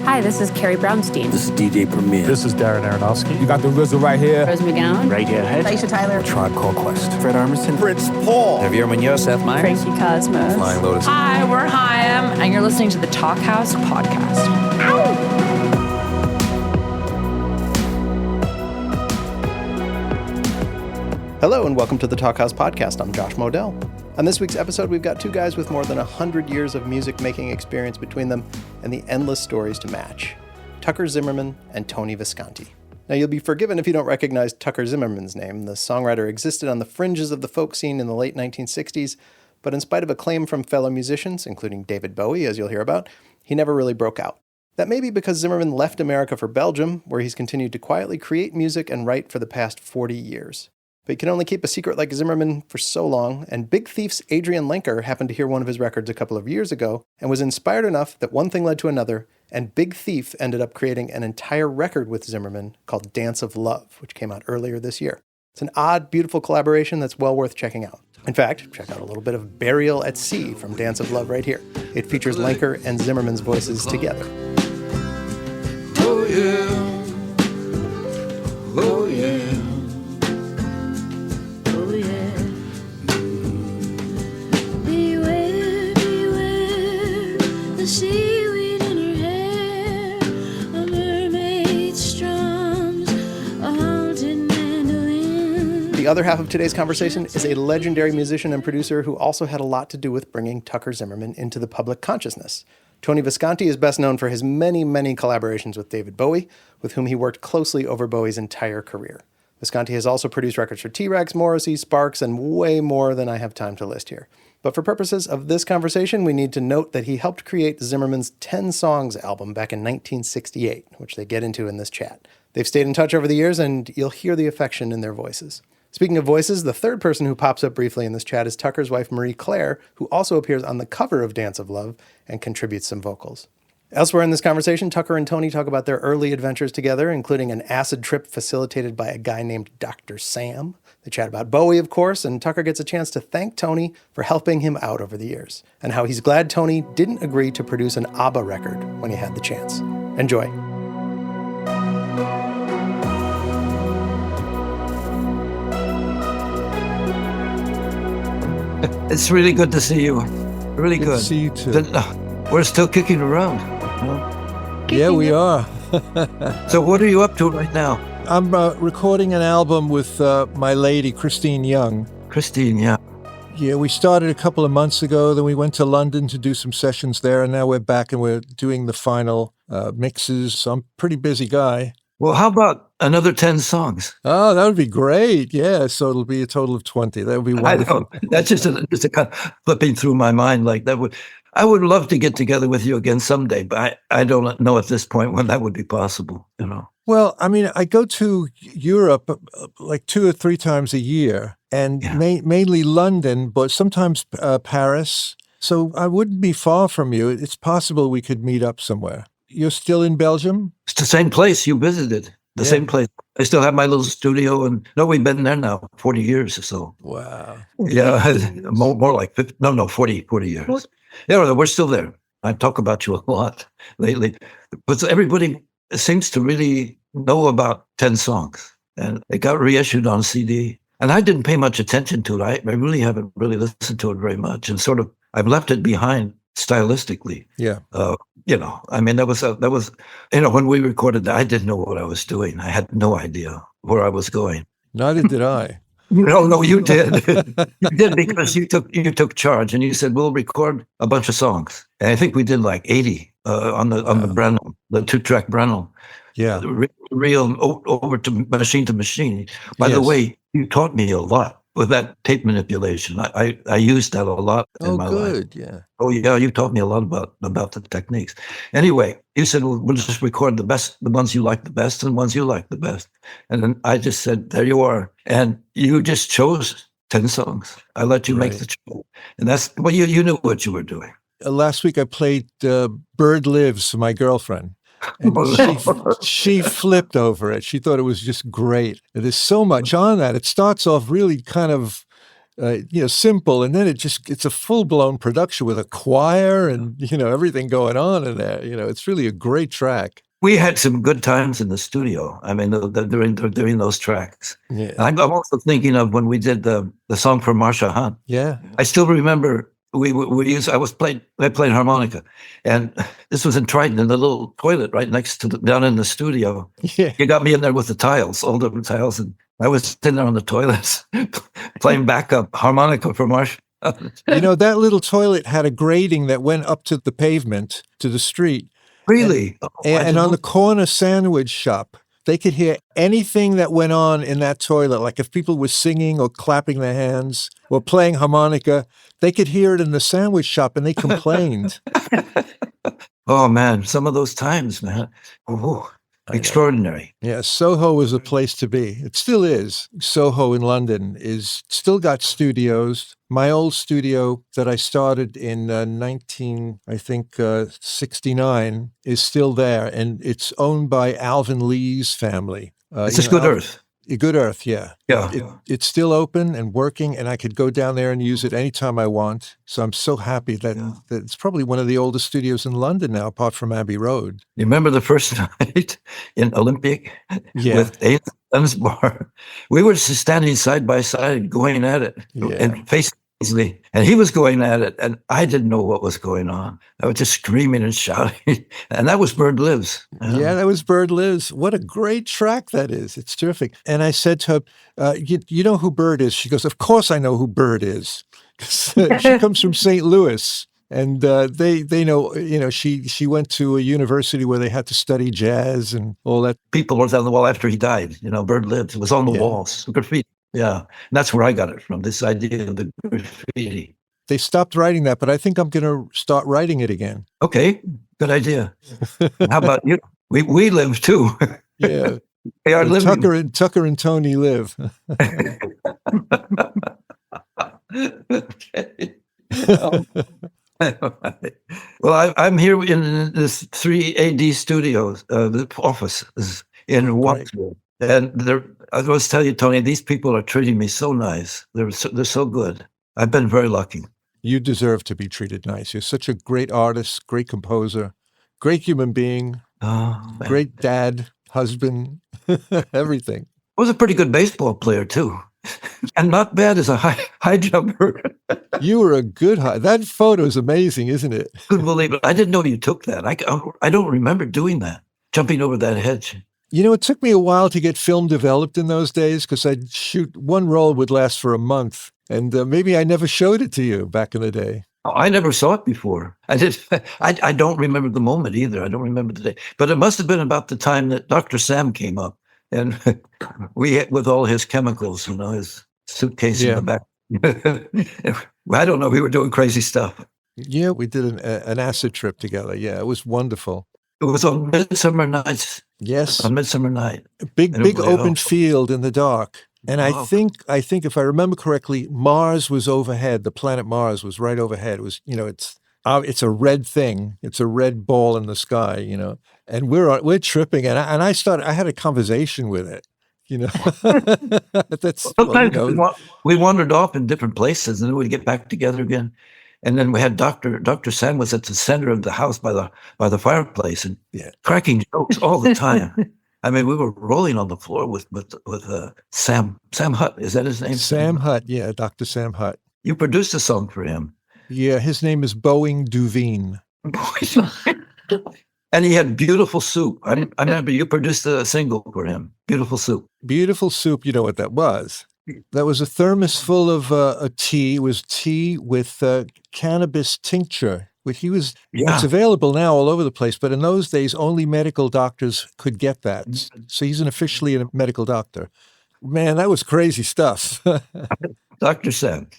Hi, this is Carrie Brownstein. This is DJ Premier. This is Darren Aronofsky. You got the RZA right here. Rose McGowan. Radiohead. Aisha Tyler. Tribe Called Quest. Fred Armisen. Prince Paul. Javier Munoz. Seth Meyers. Frankie Cosmos. Flying Lotus. Hi, we're Chaim, and you're listening to the Talkhouse Podcast. Hello and welcome to the Talkhouse Podcast. I'm Josh Modell. On this week's episode, we've got two guys with more than 100 years of music-making experience between them and the endless stories to match. Tucker Zimmerman and Tony Visconti. Now, you'll be forgiven if you don't recognize Tucker Zimmerman's name. The songwriter existed on the fringes of the folk scene in the late 1960s, but in spite of acclaim from fellow musicians, including David Bowie, as you'll hear about, he never really broke out. That may be because Zimmerman left America for Belgium, where he's continued to quietly create music and write for the past 40 years. But you can only keep a secret like Zimmerman for so long, and Big Thief's Adrian Lenker happened to hear one of his records a couple of years ago and was inspired enough that one thing led to another, and Big Thief ended up creating an entire record with Zimmerman called Dance of Love, which came out earlier this year. It's an odd, beautiful collaboration that's well worth checking out. In fact, check out a little bit of Burial at Sea from Dance of Love right here. It features Lenker and Zimmerman's voices together. Oh yeah, oh yeah. Seaweed in her hair, a mermaid strums a haunted mandolin. The other half of today's conversation is a legendary musician and producer who also had a lot to do with bringing Tucker Zimmerman into the public consciousness. Tony Visconti is best known for his many, many collaborations with David Bowie, with whom he worked closely over Bowie's entire career. Visconti has also produced records for T-Rex, Morrissey, Sparks, and way more than I have time to list here. But for purposes of this conversation, we need to note that he helped create Zimmerman's 10 Songs album back in 1968, which they get into in this chat. They've stayed in touch over the years, and you'll hear the affection in their voices. Speaking of voices, the third person who pops up briefly in this chat is Tucker's wife, Marie Claire, who also appears on the cover of Dance of Love and contributes some vocals. Elsewhere in this conversation, Tucker and Tony talk about their early adventures together, including an acid trip facilitated by a guy named Dr. Sam. They chat about Bowie, of course, and Tucker gets a chance to thank Tony for helping him out over the years, and how he's glad Tony didn't agree to produce an ABBA record when he had the chance. Enjoy. It's really good to see you. Really good. Good to see you too. We're still kicking around. Yeah, we are. So what are you up to right now? I'm recording an album with my lady, Christine Young. Christine, yeah. Yeah, we started a couple of months ago, then we went to London to do some sessions there, and now we're back and we're doing the final mixes. So I'm a pretty busy guy. Well, how about another 10 songs? Oh, that would be great. Yeah, so it'll be a total of 20. That would be wonderful. I know. That's just a kind of flipping through my mind like that. I would love to get together with you again someday, but I don't know at this point when that would be possible, you know. Well, I mean, I go to Europe like 2 or 3 times a year, and mainly London, but sometimes Paris. So I wouldn't be far from you. It's possible we could meet up somewhere. You're still in Belgium? It's the same place you visited, the same place. I still have my little studio, and we've been there now 40 years or so. Wow. Yeah, more like 50, 40 years. What? Yeah, we're still there. I talk about you a lot lately. But everybody seems to really know about 10 songs. And it got reissued on CD. And I didn't pay much attention to it. I really haven't really listened to it very much. And sort of, I've left it behind stylistically. Yeah. I mean, that was, when we recorded that, I didn't know what I was doing. I had no idea where I was going. Neither did I. No, you did. You did, because you took charge and you said, we'll record a bunch of songs. And I think we did like 80 on the Brennel, the 2-track Brennel. Yeah. Real over to machine. By the way, you taught me a lot with that tape manipulation. I used that a lot in my life. Oh, good, yeah. Oh, yeah, you taught me a lot about the techniques. Anyway, you said, well, we'll just record the ones you like the best and the ones you like the best. And then I just said, there you are. And you just chose 10 songs. I let you make the choice. And that's, well, you knew what you were doing. Last week I played Bird Lives for my girlfriend. And she flipped over it. She thought it was just great. There's so much on that. It starts off really kind of simple, and then it's a full-blown production with a choir and, everything going on in there. It's really a great track. We had some good times in the studio. I mean, during those tracks. Yeah. I'm also thinking of when we did the song for Marsha Hunt. Yeah. I still remember I played harmonica, and this was in Triton in the little toilet right next to down in the studio. Yeah. You got me in there with the tiles, all different tiles, and I was sitting there on the toilets playing backup harmonica for Marsha. That little toilet had a grating that went up to the pavement, to the street. Really? And on the corner sandwich shop, they could hear anything that went on in that toilet. Like if people were singing or clapping their hands or playing harmonica, they could hear it in the sandwich shop, and they complained. Oh, man, some of those times, man. Oh, extraordinary. Yeah, Soho is a place to be. It still is. Soho in London is still got studios. My old studio that I started in 1969 is still there, and it's owned by Alvin Lee's family. It's just Good Earth. Good Earth, yeah. Yeah. It's still open and working, and I could go down there and use it anytime I want. So I'm so happy that it's probably one of the oldest studios in London now, apart from Abbey Road. You remember the first night in Olympic with Aiden's bar? We were just standing side by side going at it and facing easily. And he was going at it, and I didn't know what was going on. I was just screaming and shouting. And that was Bird Lives. Yeah, that was Bird Lives. What a great track that is. It's terrific. And I said to her, you know who Bird is? She goes, of course I know who Bird is. She comes from St. Louis. And they know, she went to a university where they had to study jazz and all that. People were on the wall after he died. Bird Lives. It was on the walls, graffiti. Yeah, and that's where I got it from, this idea of the graffiti. They stopped writing that, but I think I'm going to start writing it again. Okay, good idea. How about you? We live too. Yeah. They are living. Tucker and Tony live. Okay. Well, I'm here in this 3AD studios, the office is in Watsville. And I must tell you, Tony, these people are treating me so nice. They're so good. I've been very lucky. You deserve to be treated nice. You're such a great artist, great composer, great human being, great dad, husband, everything. I was a pretty good baseball player, too. And not bad as a high jumper. You were a good high. That photo is amazing, isn't it? Couldn't believe it. I didn't know you took that. I don't remember doing that, jumping over that hedge. It took me a while to get film developed in those days because I'd shoot one roll would last for a month. And maybe I never showed it to you back in the day. Oh, I never saw it before. I don't remember the moment either. I don't remember the day. But it must have been about the time that Dr. Sam came up. And with all his chemicals, his suitcase in the back. I don't know. We were doing crazy stuff. Yeah, we did an acid trip together. Yeah, it was wonderful. It was on Midsummer Nights. Yes. On Midsummer Night. A big open field in the dark. And I think if I remember correctly, Mars was overhead. The planet Mars was right overhead. It was, it's a red thing. It's a red ball in the sky, and we're tripping. And I had a conversation with it, That's sometimes we wandered off in different places, and then we'd get back together again. And then we had Dr. Sam was at the center of the house by the fireplace and cracking jokes all the time. I mean, we were rolling on the floor with Sam Hutt. Is that his name? Sam Hutt, yeah, Dr. Sam Hutt. You produced a song for him. Yeah, his name is Boeing Duveen. And he had Beautiful Soup. I remember you produced a single for him, Beautiful Soup. Beautiful Soup, you know what that was. That was a thermos full of a tea. It was tea with cannabis tincture. It's available now all over the place, but in those days, only medical doctors could get that. So he's officially a medical doctor. Man, that was crazy stuff. Dr. Sam.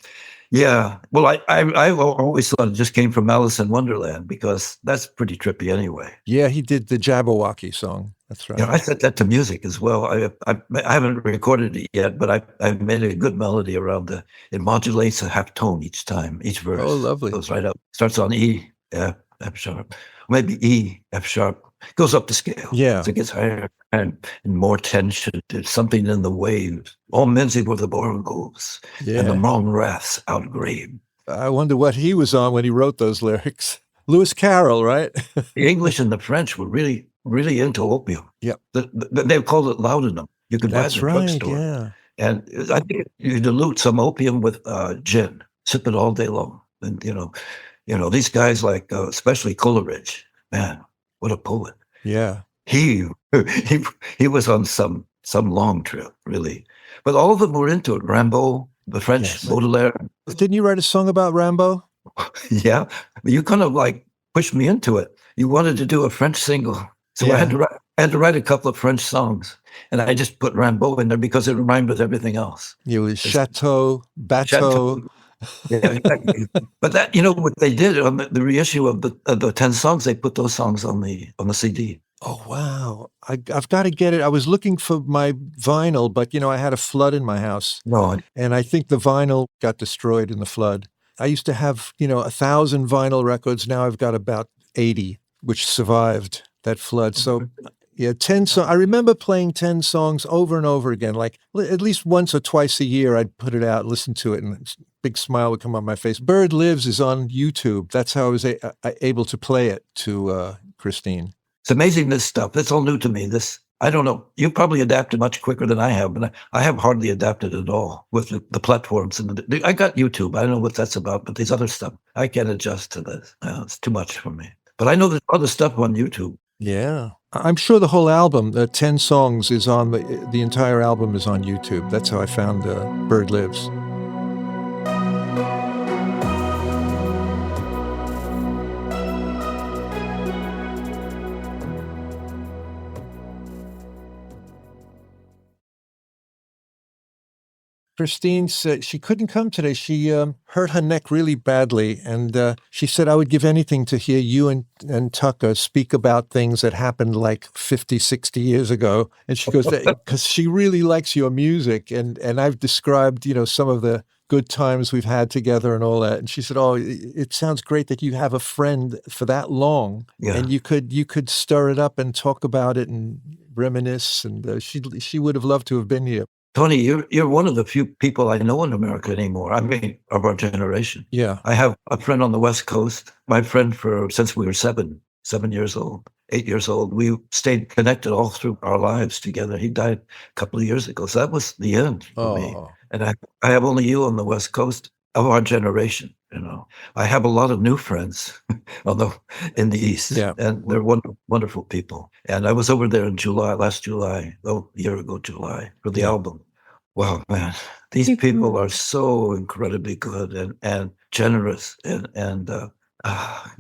Yeah. Well, I always thought it just came from Alice in Wonderland because that's pretty trippy anyway. Yeah, he did the Jabberwocky song. That's right. Yeah, I set that to music as well. I haven't recorded it yet, but I made a good melody around it modulates a half tone each time, each verse. Oh, lovely. Goes right up. Starts on E, F sharp, maybe E, F sharp, goes up the scale. Yeah. So it gets higher and more tension. There's something in the waves. All Menzie were the borgos, and the wrong wraths outgrave. I wonder what he was on when he wrote those lyrics. Lewis Carroll, right? The English and the French were really, really into opium. Yep. They called it laudanum. You could buy it in the drugstore. Yeah. And I think you dilute some opium with gin, sip it all day long. And, these guys like, especially Coleridge, man, what a poet. Yeah. He was on some long trip, really. But all of them were into it. Rimbaud, the French, Baudelaire. Didn't you write a song about Rimbaud? Yeah. You kind of like pushed me into it. You wanted to do a French single. So I had to write a couple of French songs. And I just put Rimbaud in there because it rhymed with everything else. It was Chateau, Bateau. Yeah, exactly. But that, what they did on the reissue of the 10 songs, they put those songs on the CD. Oh, wow. I've got to get it. I was looking for my vinyl, but, I had a flood in my house. No. And I think the vinyl got destroyed in the flood. I used to have, 1,000 vinyl records. Now I've got about 80, which survived that flood. So, 10 songs. I remember playing 10 songs over and over again. Like at least once or twice a year, I'd put it out, listen to it, and a big smile would come on my face. Bird Lives is on YouTube. That's how I was able to play it to Christine. It's amazing, this stuff. That's all new to me. I don't know. You probably adapted much quicker than I have, but I have hardly adapted at all with the platforms. And I got YouTube. I don't know what that's about, but these other stuff, I can't adjust to this. It's too much for me. But I know there's other stuff on YouTube. Yeah. I'm sure the whole album, the 10 songs, is on the entire album is on YouTube. That's how I found Bird Lives. Christine said she couldn't come today. She hurt her neck really badly, and she said, I would give anything to hear you and Tucker speak about things that happened like 50, 60 years ago. And she goes, because she really likes your music, and I've described, some of the good times we've had together and all that. And she said, oh, it sounds great that you have a friend for that long, and you could stir it up and talk about it and reminisce. And she would have loved to have been here. Tony, you're one of the few people I know in America anymore. I mean, of our generation. Yeah. I have a friend on the West Coast. My friend since we were 7 years old, 8 years old. We stayed connected all through our lives together. He died a couple of years ago. So that was the end for me. And I have only you on the West Coast of our generation. I have a lot of new friends, although in the East, and they're wonderful people. And I was over there in last July, a year ago, July, for the album. Wow, man, these people are so incredibly good and generous and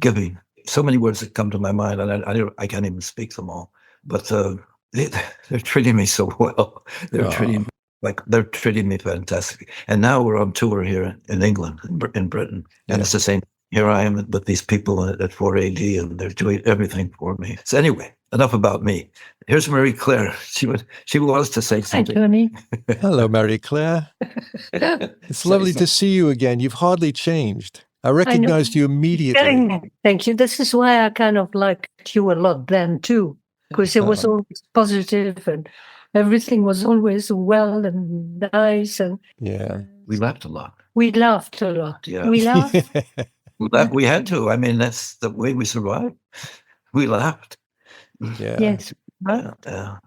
giving. So many words that come to my mind, and I can't even speak them all. But they're treating me so well. They're treating me fantastic. And now we're on tour here in England, in Britain. And it's the same. Here I am with these people at 4AD, and they're doing everything for me. So anyway, enough about me. Here's Marie Claire. She wants to say something. Hi, Tony. Hello, Marie Claire. It's lovely to see you again. You've hardly changed. I recognized you immediately. Thank you. This is why I kind of liked you a lot then, too, because it was always positive and everything was always well and nice. And we laughed a lot. We laughed a lot. Yeah. We laughed. We had to. I mean, that's the way we survived. We laughed. Yeah. Yes.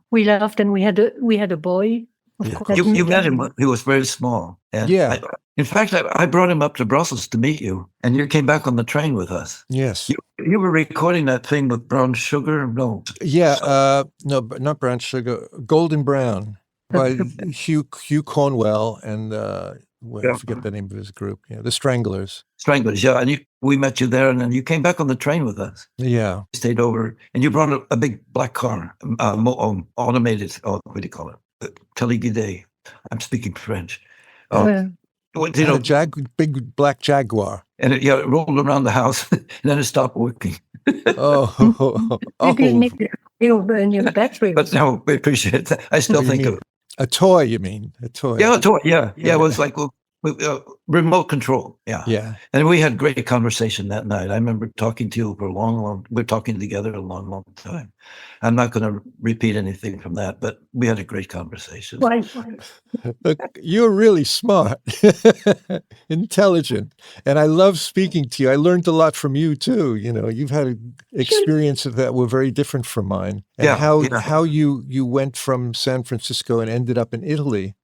We laughed, and we had a boy. Of course. You met him. He was very small. And in fact, I brought him up to Brussels to meet you, and you came back on the train with us. Yes. You were recording that thing with Brown Sugar? No. Yeah. No, not Brown Sugar. Golden Brown by Hugh Cornwell and I forget the name of his group. Yeah, the Stranglers. Stranglers, yeah. And we met you there, and then you came back on the train with us. Yeah. You stayed over, and you brought a big black car, automated, what do you call it? Téléguidé. I'm speaking French. Big black Jaguar. And it rolled around the house, and then it stopped working. You didn't make your battery. But no, we appreciate that. I still think of it. A toy, you mean? A toy. Yeah, a toy. Yeah. It was like, we remote control. Yeah. Yeah. And we had great conversation that night. I remember talking to you for a we're talking together a long time. I'm not going to repeat anything from that, but we had a great conversation. Why? Look, you're really smart, intelligent, and I love speaking to you. I learned a lot from you too. You know, you've had experiences that were very different from mine. And how you went from San Francisco and ended up in Italy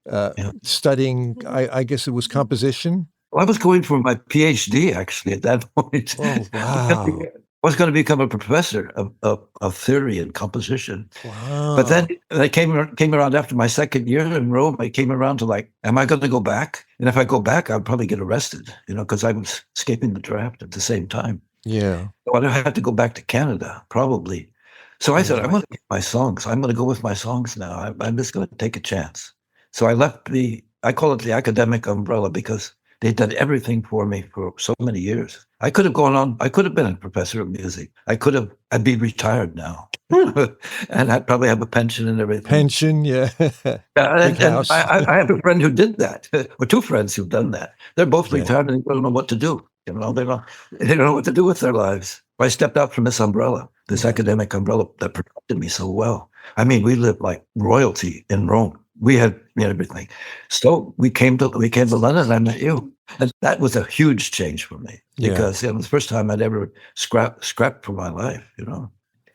studying, I guess it was composition. Well, I was going for my PhD actually at that point. Oh, wow. I was going to become a professor of theory and composition. Wow. But then I came around after my second year in Rome. I came around to like, am I going to go back? And if I go back, I'll probably get arrested, because I was escaping the draft at the same time. Yeah. So I had to go back to Canada, probably. So I said, I want to get my songs. I'm going to go with my songs now. I'm just going to take a chance. So I left I call it the academic umbrella because they'd done everything for me for so many years. I could have gone on. I could have been a professor of music. I'd be retired now. And I'd probably have a pension and everything. Pension, yeah. And I have a friend who did that, or two friends who've done that. They're both retired and they don't know what to do. They don't know what to do with their lives. I stepped out from this umbrella, this academic umbrella that protected me so well. I mean, we lived like royalty in Rome. We had everything. So we came to London and I met you. And that was a huge change for me because it was the first time I'd ever scrapped for my life,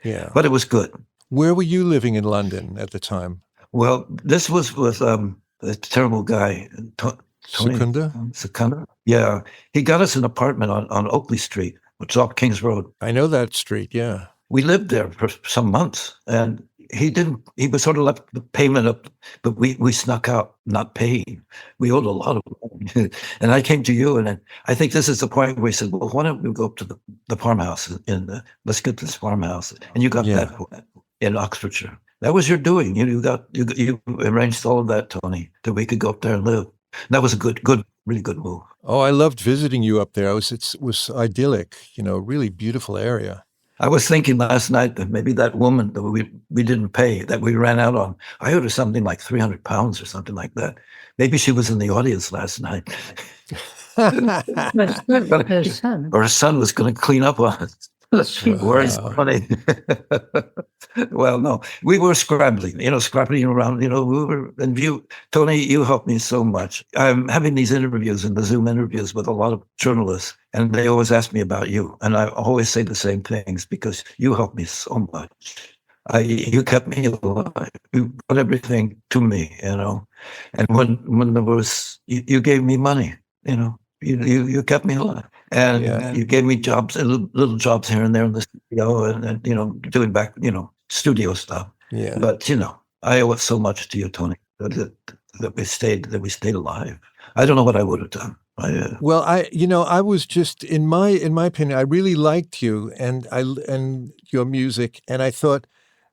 Yeah. But it was good. Where were you living in London at the time? Well, this was with a terrible guy, Tony Secunda. Yeah. He got us an apartment on Oakley Street, which is off King's Road. I know that street, yeah. We lived there for some months and he was sort of left the payment up, but we snuck out not paying. We owed a lot of money. And I came to you and I think this is the point where he said, well, why don't we go up to the farmhouse let's get this farmhouse. And you got that in Oxfordshire. That was your doing. You arranged all of that, Tony, that we could go up there and live. And that was a really good move. Oh, I loved visiting you up there. It was idyllic, really beautiful area. I was thinking last night that maybe that woman that we didn't pay, that we ran out on, I owed her something like £300 or something like that. Maybe she was in the audience last night. Her son. Or her son was going to clean up on it. Where's the money? Well, no, we were scrambling around, we were in view. Tony, you helped me so much. I'm having these interviews and the Zoom interviews with a lot of journalists, and they always ask me about you. And I always say the same things because you helped me so much. You kept me alive. You put everything to me, And when there was, you gave me money, you kept me alive. And you gave me jobs, little jobs here and there in the studio, and doing back, studio stuff. Yeah. But I owe it so much to you, Tony, that we stayed alive. I don't know what I would have done. Well, I was just in my opinion, I really liked you and your music, and I thought,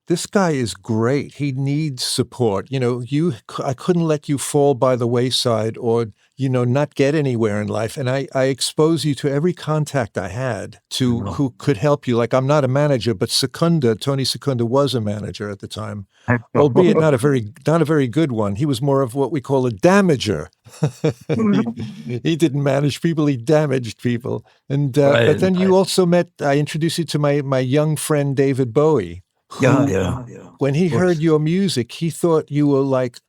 this guy is great. He needs support. I couldn't let you fall by the wayside or, not get anywhere in life. And I expose you to every contact I had who could help you. Like, I'm not a manager, but Tony Secunda was a manager at the time, albeit not a very good one. He was more of what we call a damager. He didn't manage people, he damaged people. And but then you also I introduced you to my young friend, David Bowie. When he heard your music, he thought you were like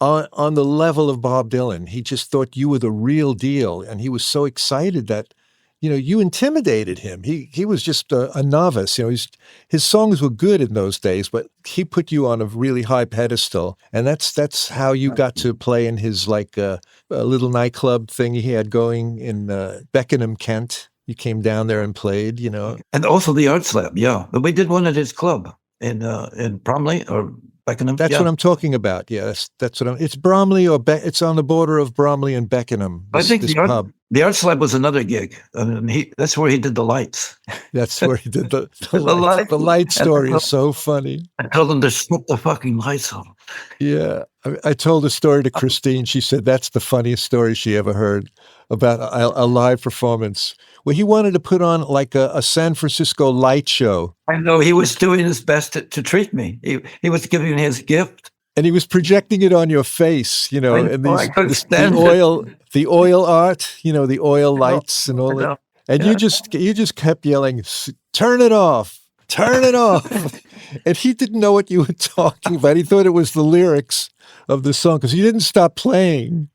on the level of Bob Dylan. He just thought you were the real deal. And he was so excited that, you intimidated him. He was just a novice. His songs were good in those days, but he put you on a really high pedestal. And that's how you got to play in his a little nightclub thing he had going in Beckenham, Kent. You came down there and played, And also the Arts Lab, But we did one at his club in Bromley or Beckenham. That's what I'm talking about. Yeah, that's what it's Bromley it's on the border of Bromley and Beckenham. I think the Arts Lab was another gig. That's where he did the lights. That's where he did the lights. The light story is so funny. I told them to flip the fucking lights on. Yeah, I told a story to Christine. She said that's the funniest story she ever heard about a live performance where he wanted to put on like a San Francisco light show. I know he was doing his best to treat me. He was giving his gift And he was projecting it on your face, and I couldn't stand the oil art, the oil lights and all that. And you just kept yelling, "Turn it off, turn it off." And he didn't know what you were talking about. He thought it was the lyrics of the song because you didn't stop playing.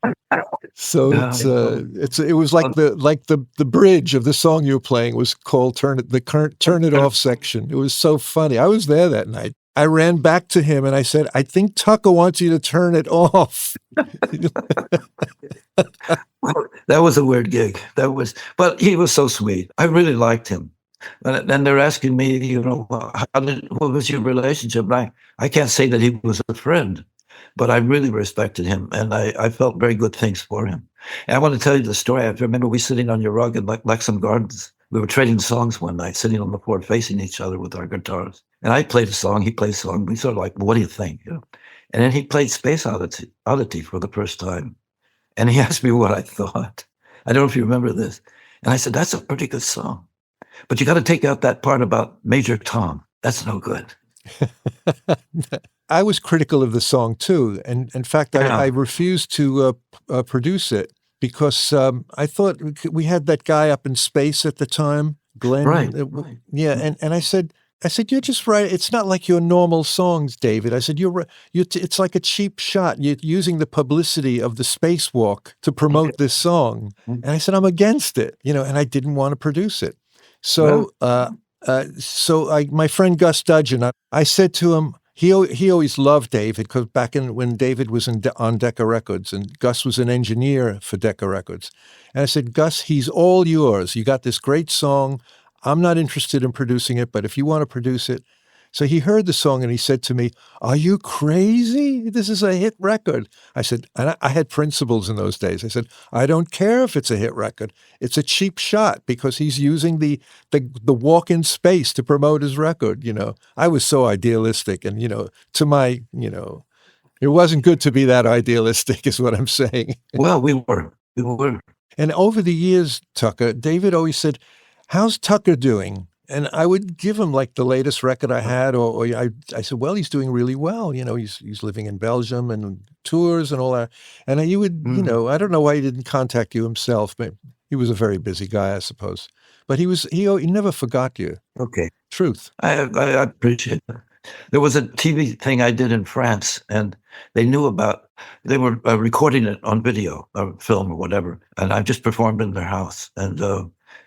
So it was like the bridge of the song you were playing was called "Turn It Off" section. It was so funny. I was there that night. I ran back to him and I said, "I think Tucker wants you to turn it off." That was a weird gig. But he was so sweet. I really liked him. And they're asking me, what was your relationship? And I can't say that he was a friend, but I really respected him, and I felt very good things for him. And I want to tell you the story. I remember we sitting on your rug in Lexham Gardens. We were trading songs one night, sitting on the floor facing each other with our guitars. And I played a song, he played a song. We sort of like, "What do you think?" And then he played Space Oddity for the first time. And he asked me what I thought. I don't know if you remember this. And I said, "That's a pretty good song. But you got to take out that part about Major Tom. That's no good." I was critical of the song too. And in fact, I refused to produce it because I thought we had that guy up in space at the time, Glenn. Right. Yeah. And I said, "You're just right. It's not like your normal songs, David." I said, "You're right. It's like a cheap shot. You're using the publicity of the spacewalk to promote this song." And I said, "I'm against it, and I didn't want to produce it." So, my friend Gus Dudgeon, I said to him, he always loved David because back when David was on Decca Records, and Gus was an engineer for Decca Records. And I said, "Gus, he's all yours. You got this great song. I'm not interested in producing it, but if you want to produce it." So he heard the song and he said to me, "Are you crazy? This is a hit record." I said, and I had principles in those days. I said, "I don't care if it's a hit record. It's a cheap shot because he's using the walk in space to promote his record." I was so idealistic, and it wasn't good to be that idealistic, is what I'm saying. Well, we were. And over the years, Tucker, David always said, "How's Tucker doing?" And I would give him like the latest record I had, or I said, "Well, he's doing really well. He's living in Belgium and tours and all that." And you would, I don't know why he didn't contact you himself, but he was a very busy guy, I suppose. But he never forgot you. Okay. Truth. I appreciate that. There was a TV thing I did in France, and they were recording it on video or film or whatever, and I just performed in their house. And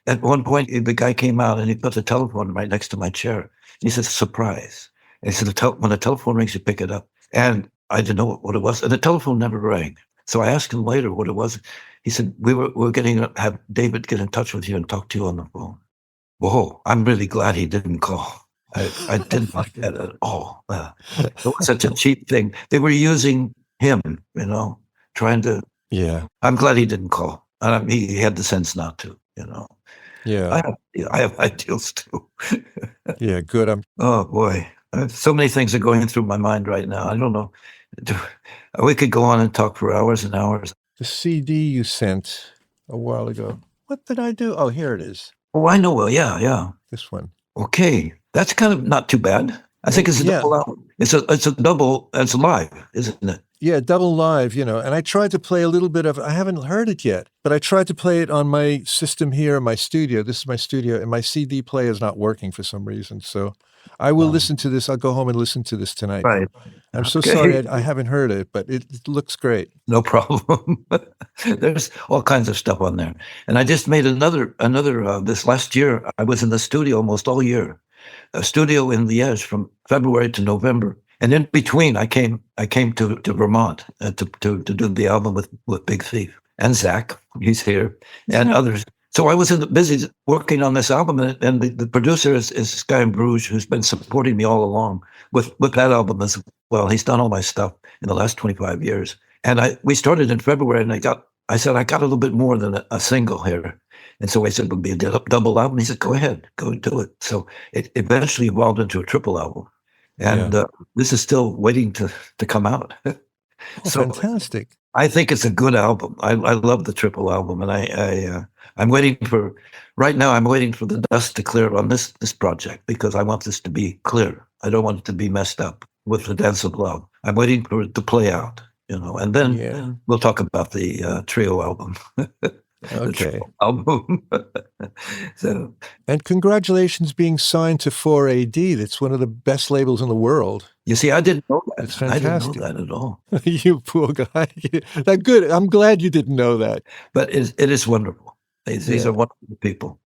at one point, the guy came out and he put the telephone right next to my chair. He said, "Surprise." And he said, "When the telephone rings, you pick it up." And I didn't know what it was. And the telephone never rang. So I asked him later what it was. He said, we're going to have David get in touch with you and talk to you on the phone. Whoa, I'm really glad he didn't call. I didn't like that at all. It was such a cheap thing. They were using him, trying to. Yeah. I'm glad he didn't call. And he had the sense not to, Yeah. I have ideals too. Yeah, good. Oh boy, so many things are going through my mind right now. I don't know. We could go on and talk for hours and hours. The CD you sent a while ago. What did I do? Oh, here it is. Oh, I know. Well, yeah. This one. Okay, that's kind of not too bad. I think it's a double album. It's a double. It's live, isn't it? Yeah, double live, and I tried to play a little bit of, I haven't heard it yet, but I tried to play it on my system here in my studio. This is my studio, and my CD player is not working for some reason. So I will listen to this. I'll go home and listen to this tonight. Right. I'm so sorry I haven't heard it, but it looks great. No problem. There's all kinds of stuff on there. And I just made another this last year. I was in the studio almost all year. A studio in Liège from February to November. And in between, I came to Vermont to do the album with Big Thief and Zach. He's here and others. So I was busy working on this album, and the producer is this guy in Bruges who's been supporting me all along with that album as well. He's done all my stuff in the last 25 years. And we started in February, and I said I got a little bit more than a single here. And so I said, "It'll be a double album." He said, "Go ahead, go do it." So it eventually evolved into a triple album. And this is still waiting to come out. So fantastic! I think it's a good album. I love the triple album, and I'm waiting for. Right now, I'm waiting for the dust to clear on this project because I want this to be clear. I don't want it to be messed up with The Dance of Love. I'm waiting for it to play out, and then we'll talk about the trio album. Okay. Album. So, and congratulations being signed to 4AD. That's one of the best labels in the world. You see, I didn't know that. It's fantastic. I didn't know that at all. You poor guy. That's good. I'm glad you didn't know that. But it is wonderful. These are wonderful people.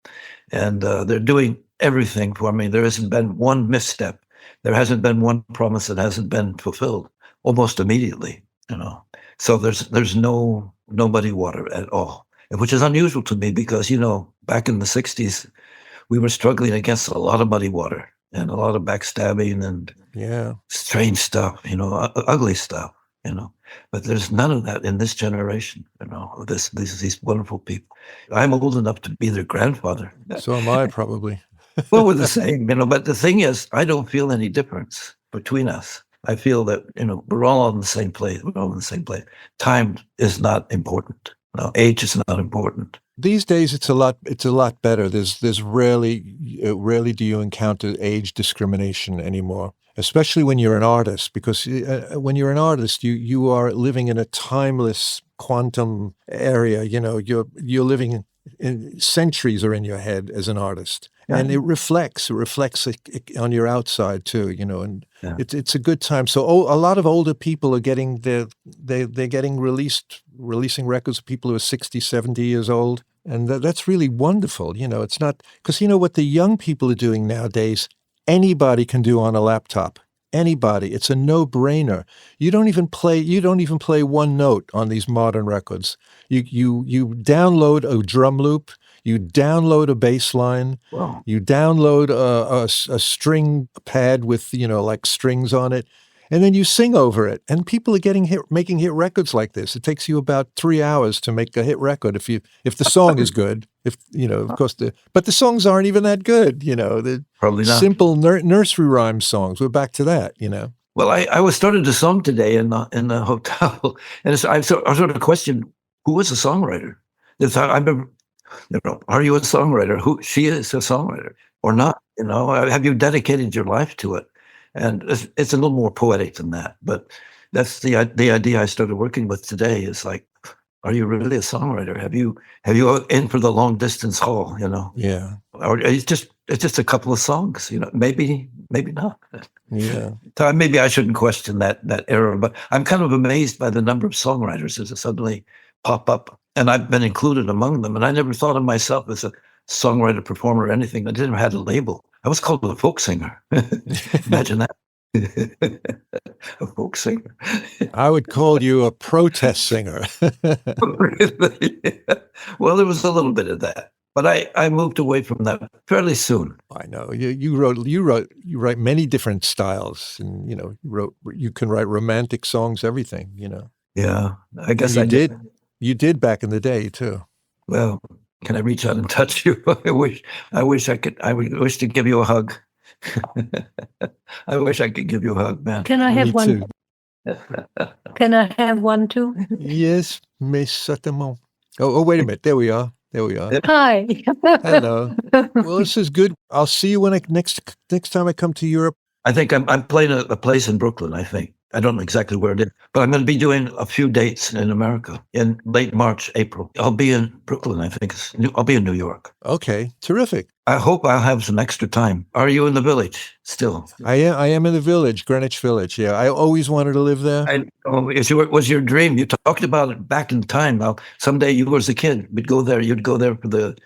And they're doing everything for me. There hasn't been one misstep. There hasn't been one promise that hasn't been fulfilled almost immediately, So there's no muddy water at all, which is unusual to me because, back in the 60s, we were struggling against a lot of muddy water and a lot of backstabbing and strange stuff, ugly stuff, But there's none of that in this generation, these wonderful people. I'm old enough to be their grandfather. So am I, probably. Well, we're the same, but the thing is, I don't feel any difference between us. I feel that, we're all on the same place. We're all in the same place. Time is not important. Age is not important. These days, it's a lot better. There's rarely do you encounter age discrimination anymore, especially when you're an artist, because when you're an artist, you are living in a timeless quantum area. You're living in centuries are in your head as an artist. And it reflects on your outside too, and it's a good time. So a lot of older people are getting they're getting releasing records of people who are 60, 70 years old. And that's really wonderful. It's not, because what the young people are doing nowadays, anybody can do on a laptop. Anybody. It's a no-brainer. You don't even play one note on these modern records. You download a drum loop, you download a bass line, you download a string pad with, like strings on it, and then you sing over it. And people are making hit records like this. It takes you about 3 hours to make a hit record if the song is good. Of course, but the songs aren't even that good. They're probably not simple nursery rhyme songs. We're back to that. Well, I was started a song today in the hotel, and I sort of questioned who was the songwriter. I remember, are you a songwriter? Who she is a songwriter or not? Have you dedicated your life to it? And it's a little more poetic than that, but that's the idea I started working with today. Is like, are you really a songwriter? Have you in for the long distance haul? Yeah. Or it's just a couple of songs. Maybe not. Yeah. So maybe I shouldn't question that era, but I'm kind of amazed by the number of songwriters that suddenly pop up, and I've been included among them. And I never thought of myself as a songwriter, performer, or anything. I didn't have a label. I was called a folk singer. Imagine that. A folk singer. I would call you a protest singer. Really? Well, there was a little bit of that, but I moved away from that fairly soon. I know you write many different styles, and you can write romantic songs, everything. Yeah, I guess I did. You did back in the day too. Well, can I reach out and touch you? I wish I could. I wish to give you a hug. I wish I could give you a hug, man. Can I have one? Can I have one too? Yes, mais certainement. Oh, wait a minute. There we are. Hi. Hello. Well, this is good. I'll see you when next time I come to Europe. I think I'm playing a place in Brooklyn, I think. I don't know exactly where it is, but I'm going to be doing a few dates in America in late March, April. I'll be in Brooklyn, I think. I'll be in New York. Okay, terrific. I hope I'll have some extra time. Are you in the Village still? I am in the Village, Greenwich Village. Yeah, I always wanted to live there. It was your dream. You talked about it back in time. Now, someday you as a kid would go there. You'd go there for the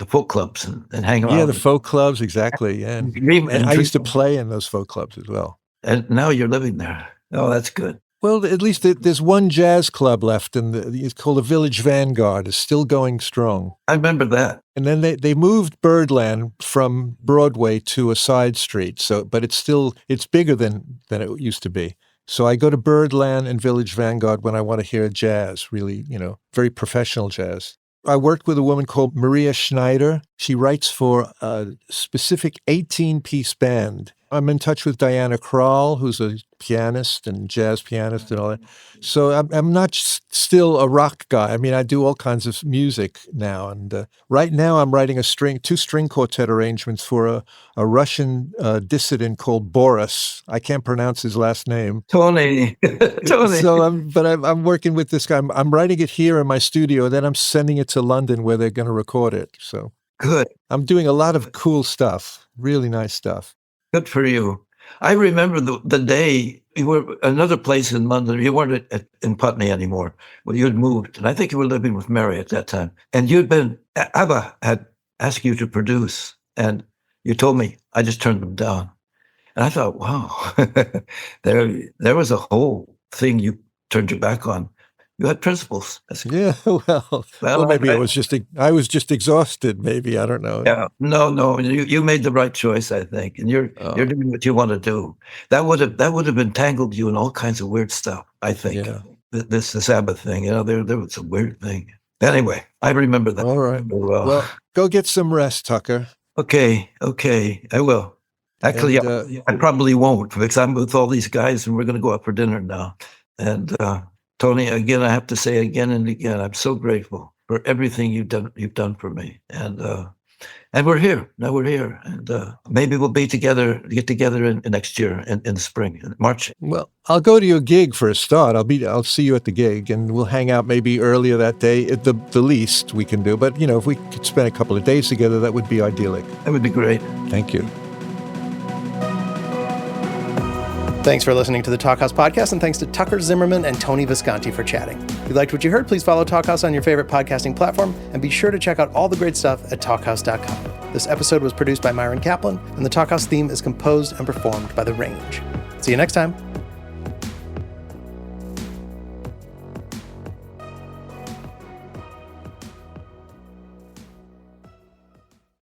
folk clubs and hang around. Yeah, the folk clubs, exactly. Yeah. And I used to play in those folk clubs as well. And now you're living there. Oh, that's good. Well, at least there's one jazz club left, and it's called the Village Vanguard. It's still going strong. I remember that. And then they moved Birdland from Broadway to a side street. But it's bigger than it used to be. So I go to Birdland and Village Vanguard when I want to hear jazz, really, very professional jazz. I worked with a woman called Maria Schneider. She writes for a specific 18-piece band. I'm in touch with Diana Krall, who's a pianist and jazz pianist and all that. So I'm not still a rock guy. I mean, I do all kinds of music now. And right now I'm writing two string quartet arrangements for a Russian dissident called Boris. I can't pronounce his last name. Tony. Tony. So I'm working with this guy. I'm writing it here in my studio. Then I'm sending it to London where they're going to record it. So Good. I'm doing a lot of cool stuff, really nice stuff. Good for you. I remember the day you were another place in London. You weren't in Putney anymore. Well, you had moved, and I think you were living with Mary at that time. And ABBA had asked you to produce, and you told me. I just turned them down. And I thought, wow, there was a whole thing you turned your back on. You had principles. Yeah, well, maybe I was just exhausted. Maybe, I don't know. Yeah, no. You made the right choice, I think, and you're doing what you want to do. That would have entangled you in all kinds of weird stuff. I think this Sabbath thing. There was a weird thing. Anyway, I remember that. All right. Well, go get some rest, Tucker. Okay, I will. Actually, I probably won't because I'm with all these guys, and we're going to go out for dinner now. And Tony, again, I have to say again and again, I'm so grateful for everything you've done for me. And we're here. Now we're here. And maybe we'll get together in next year in the spring, in March. Well, I'll go to your gig for a start. I'll see you at the gig, and we'll hang out maybe earlier that day. At the least we can do. But, if we could spend a couple of days together, that would be idyllic. That would be great. Thank you. Thanks for listening to the Talkhouse Podcast, and thanks to Tucker Zimmerman and Tony Visconti for chatting. If you liked what you heard, please follow Talkhouse on your favorite podcasting platform, and be sure to check out all the great stuff at talkhouse.com. This episode was produced by Myron Kaplan, and the Talkhouse theme is composed and performed by The Range. See you next time.